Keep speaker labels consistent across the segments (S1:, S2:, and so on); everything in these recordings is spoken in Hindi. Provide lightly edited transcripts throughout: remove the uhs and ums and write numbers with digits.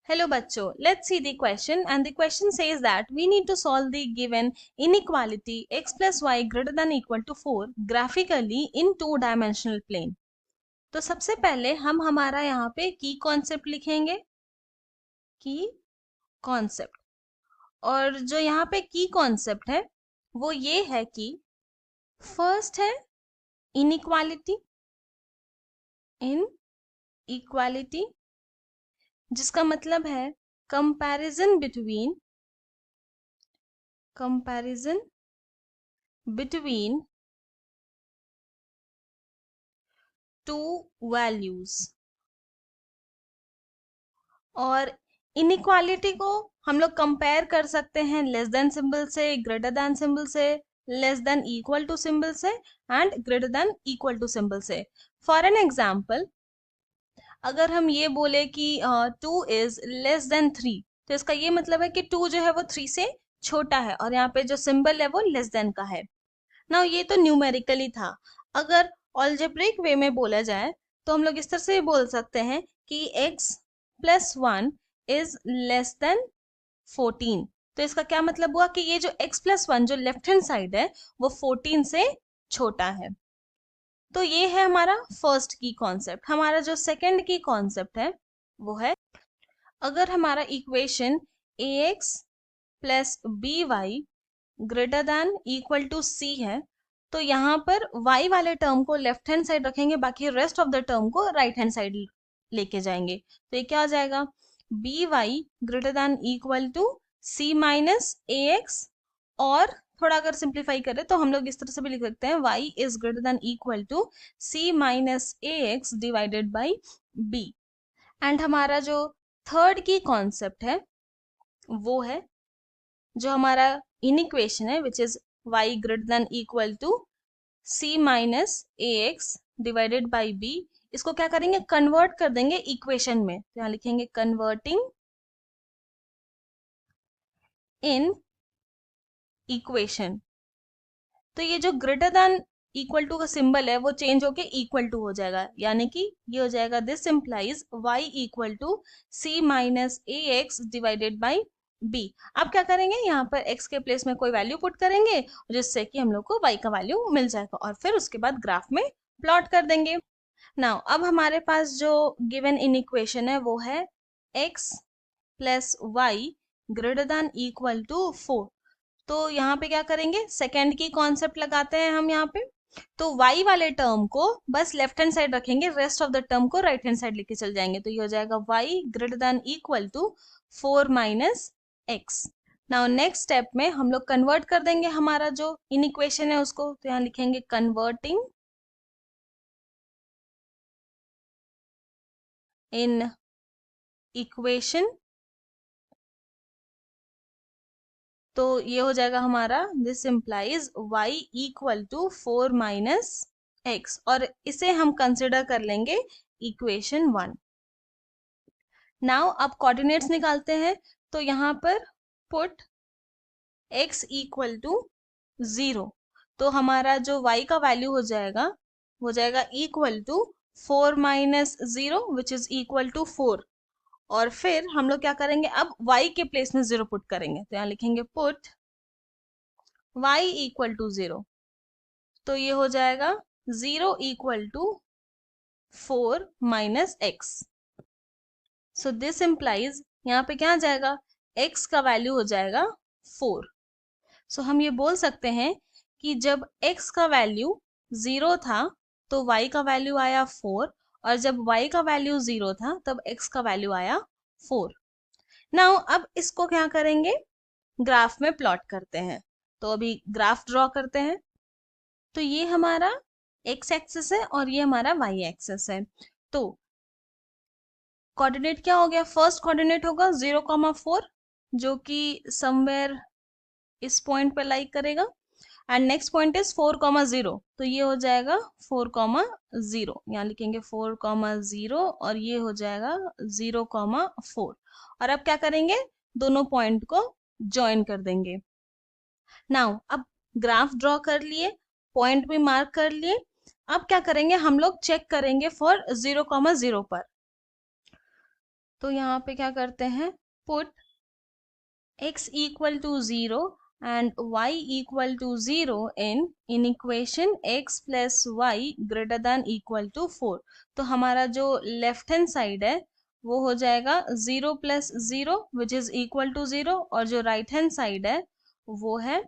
S1: Hello bachcho, let's see the question, and the question says that we need to solve the given inequality x plus y greater than equal to 4 graphically in two-dimensional plane. तो सबसे पहले हम हमारा यहाँ पे की कॉन्सेप्ट लिखेंगे, की कॉन्सेप्ट। और जो यहाँ पे की कॉन्सेप्ट है वो ये है कि फर्स्ट है इनइक्वालिटी, इनइक्वालिटी जिसका मतलब है कंपैरिजन बिटवीन टू वैल्यूज। और इनइक्वालिटी को हम लोग कंपेयर कर सकते हैं लेस देन सिंबल से, ग्रेटर देन सिंबल से, less than equal to symbol से and greater than equal to symbol से। फॉर एन एग्जाम्पल, अगर हम ये बोले कि 2 इज लेस देन 3, तो इसका ये मतलब है कि 2 जो है वो 3 से छोटा है, और यहाँ पे जो सिंबल है वो लेस देन का है। ना ये तो न्यूमेरिकली था। अगर ऑलजेब्रिक वे में बोला जाए तो हम लोग इस तरह से बोल सकते हैं कि x plus 1 is less than 14। तो इसका क्या मतलब हुआ कि ये जो x प्लस 1 जो लेफ्ट हैंड साइड है वो 14 से छोटा है। तो ये है हमारा फर्स्ट की कॉन्सेप्ट। हमारा जो सेकंड की कॉन्सेप्ट है वो है, अगर हमारा equation ax plus by greater than equal to c है, तो यहाँ पर y वाले टर्म को लेफ्ट हैंड साइड रखेंगे, बाकी रेस्ट ऑफ द टर्म को राइट हैंड साइड लेके जाएंगे। तो ये क्या हो जाएगा, B Y greater than equal to C minus A X. और थोड़ा अगर सिंप्लीफाई करें तो हम लोग इस तरह से भी लिख सकते हैं y is greater than equal to c minus A X divided by b। And हमारा जो थर्ड की कॉन्सेप्ट है वो है, जो हमारा इनइक्वेशन है which is y greater than equal to c minus A X divided by b। इसको क्या करेंगे, कन्वर्ट कर देंगे इक्वेशन में। तो यहाँ लिखेंगे कन्वर्टिंग इन इक्वेशन। तो ये जो ग्रेटर देन इक्वल टू का सिंबल है वो चेंज होके इक्वल टू हो जाएगा, यानी कि ये हो जाएगा this implies y equal to c minus A X divided by b। आप क्या करेंगे, यहाँ पर x के प्लेस में कोई वैल्यू पुट करेंगे जिससे कि हम लोग को y का वैल्यू मिल जाएगा, और फिर उसके बाद ग्राफ में प्लॉट कर देंगे। नाउ अब हमारे पास जो गिवन इन इक्वेशन है वो है x plus Y greater than equal to 4। तो यहाँ पे क्या करेंगे, सेकेंड की कॉन्सेप्ट लगाते हैं हम यहाँ पे। तो y वाले टर्म को बस लेफ्ट हैंड साइड रखेंगे, रेस्ट ऑफ द टर्म को राइट हैंड साइड लेके चल जाएंगे। तो ये हो जाएगा y greater than equal to 4 minus X. Now next step में हम लोग कन्वर्ट कर देंगे हमारा जो इन इक्वेशन है उसको। तो यहाँ लिखेंगे कन्वर्टिंग इन इक्वेशन। तो ये हो जाएगा हमारा this implies y equal to 4 minus X, और इसे हम कंसिडर कर लेंगे इक्वेशन 1। नाउ अब कोऑर्डिनेट्स निकालते हैं। तो यहाँ पर पुट x इक्वल टू 0। तो हमारा जो y का वैल्यू हो जाएगा equal to 4 minus 0 which is equal to 4। और फिर हम लोग क्या करेंगे, अब y के प्लेस में 0 पुट करेंगे। तो यहाँ लिखेंगे पुट y इक्वल टू 0। तो ये हो जाएगा 0 equal to 4 minus X. So this implies यहाँ पे क्या आ जाएगा, x का वैल्यू हो जाएगा 4। सो हम ये बोल सकते हैं कि जब x का वैल्यू 0 था तो y का वैल्यू आया 4, और जब y का वैल्यू 0 था तब x का वैल्यू आया 4। नाउ अब इसको क्या करेंगे, ग्राफ में प्लॉट करते हैं। तो अभी ग्राफ ड्रॉ करते हैं। तो ये हमारा x एक्सिस है और ये हमारा y एक्सिस है। तो कोऑर्डिनेट क्या हो गया, फर्स्ट कोऑर्डिनेट होगा 0,4 जो कि समवेयर इस पॉइंट पे लाइक करेगा, एंड नेक्स्ट पॉइंट इज 4,0। तो ये हो जाएगा 4,0। यहाँ लिखेंगे 4,0 और ये हो जाएगा 0,4। और अब क्या करेंगे, दोनों पॉइंट को ज्वाइन कर देंगे। नाउ अब ग्राफ ड्रॉ कर लिए, पॉइंट भी मार्क कर लिए। अब क्या करेंगे, हम लोग चेक करेंगे फॉर 0,0 पर। तो यहाँ पे क्या करते हैं, put x equal to 0 and y equal to 0 in equation x plus y greater than equal to 4. तो हमारा जो लेफ्ट हैंड साइड है वो हो जाएगा 0 plus 0 which is equal to 0, और जो राइट हैंड साइड है वो है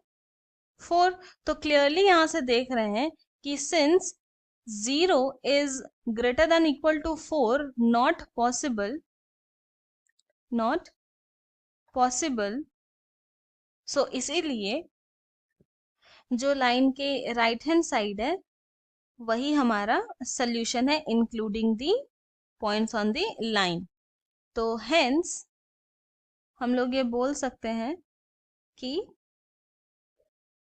S1: 4. तो क्लियरली यहाँ से देख रहे हैं कि since 0 is greater than equal to 4, not possible, सो इसीलिए जो लाइन के राइट हैंड साइड है वही हमारा सोल्यूशन है, including the points on the line. तो हेंस हम लोग ये बोल सकते हैं कि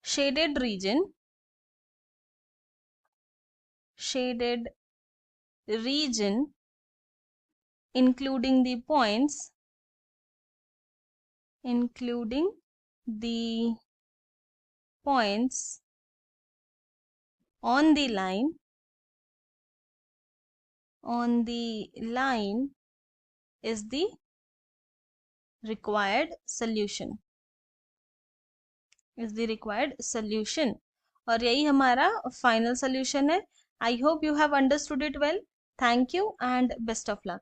S1: shaded region including the points on the line is the required solution, और यही हमारा फाइनल सोल्यूशन है. I hope you have understood it well. Thank you and best of luck.